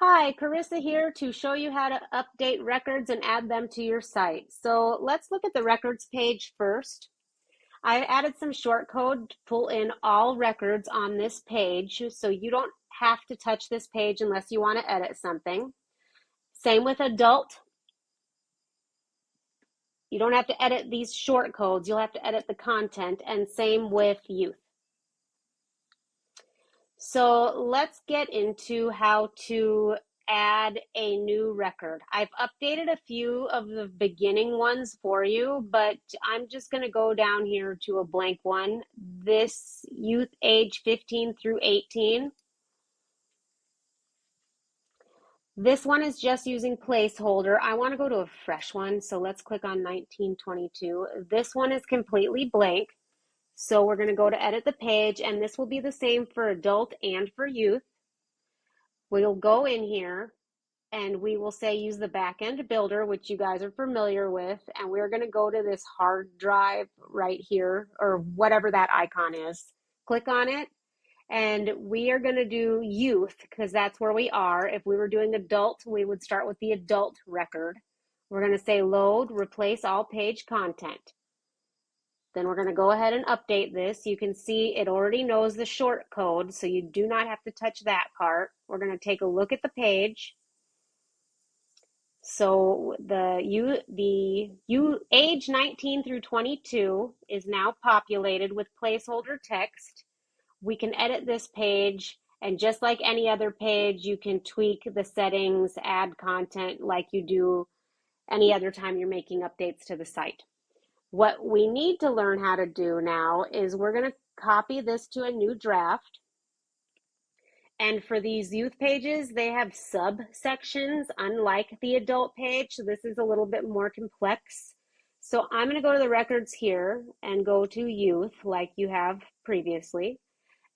Hi, Carissa here to show you how to update records and add them to your site. So let's look at the records page first. I added some shortcode to pull in all records on this page, so you don't have to touch this page unless you want to edit something. Same with adult. You don't have to edit these shortcodes, you'll have to edit the content, and same with youth. So let's get into how to add a new record. I've updated a few of the beginning ones for you, but I'm just going to go down here to a blank one. This youth age 15 through 18. This one is just using placeholder. I want to go to a fresh one, so let's click on 1922. This one is completely blank. So we're going to go to edit the page, and this will be the same for adult and for youth. We'll go in here and we will say use the backend builder, which you guys are familiar with, and we're going to go to this hard drive right here, or whatever that icon is. Click on it, and we are going to do youth because that's where we are. If we were doing adult, we would start with the adult record. We're going to say load, replace all page content. Then we're going to go ahead and update this. You can see it already knows the short code, so you do not have to touch that part. We're going to take a look at the page. So the age 19 through 22 is now populated with placeholder text. We can edit this page, and just like any other page, you can tweak the settings, add content like you do any other time you're making updates to the site. What we need to learn how to do now is we're going to copy this to a new draft. And for these youth pages, they have subsections, unlike the adult page. So this is a little bit more complex. So I'm going to go to the records here and go to youth like you have previously.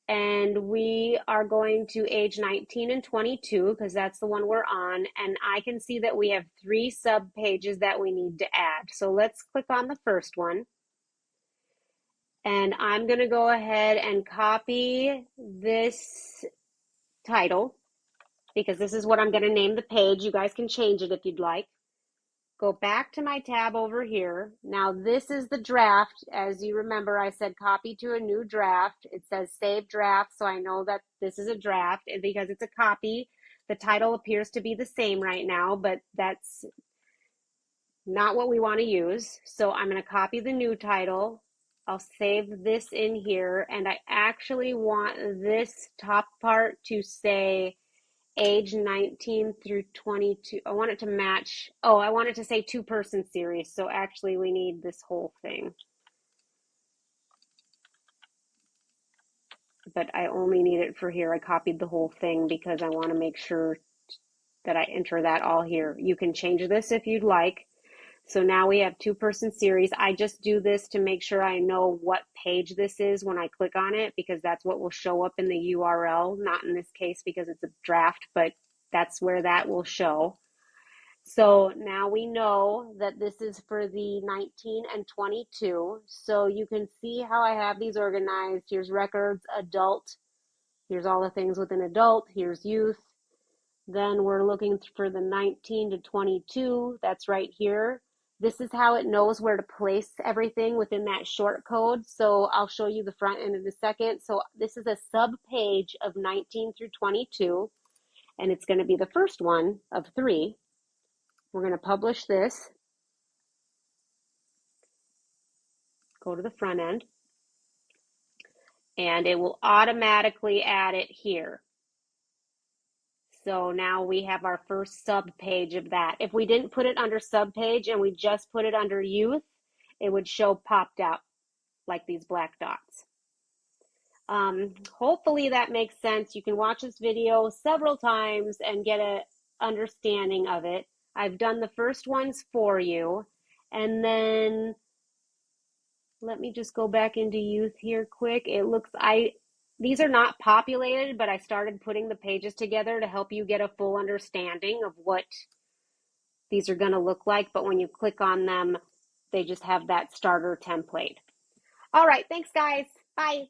And we are going to age 19 and 22 because that's the one we're on. And I can see that we have 3 sub pages that we need to add. So let's click on the first one. And I'm going to go ahead and copy this title because this is what I'm going to name the page. You guys can change it if you'd like. Go back to my tab over here. Now this is the draft. As you remember, I said copy to a new draft. It says save draft, so I know that this is a draft. And because it's a copy, the title appears to be the same right now, but that's not what we want to use. So I'm going to copy the new title. I'll save this in here, and I actually want this top part to say age 19 through 22. I want it to match. Oh, I want it to say 2-person series. So actually we need this whole thing. But I only need it for here. I copied the whole thing because I want to make sure that I enter that all here. You can change this if you'd like. So now we have 2-person series. I just do this to make sure I know what page this is when I click on it, because that's what will show up in the URL, not in this case because it's a draft, but that's where that will show. So now we know that this is for the 19 and 22. So you can see how I have these organized. Here's records, adult. Here's all the things within adult. Here's youth. Then we're looking for the 19 to 22. That's right here. This is how it knows where to place everything within that short code. So I'll show you the front end in a second. So this is a sub page of 19 through 22, and it's going to be the first one of 3. We're going to publish this. Go to the front end, and it will automatically add it here. So now we have our first sub page of that. If we didn't put it under sub page and we just put it under youth, it would show popped out like these black dots. Hopefully that makes sense. You can watch this video several times and get an understanding of it. I've done the first ones for you. And then let me just go back into youth here quick. It looks, these are not populated, but I started putting the pages together to help you get a full understanding of what these are going to look like. But when you click on them, they just have that starter template. All right, thanks guys. Bye.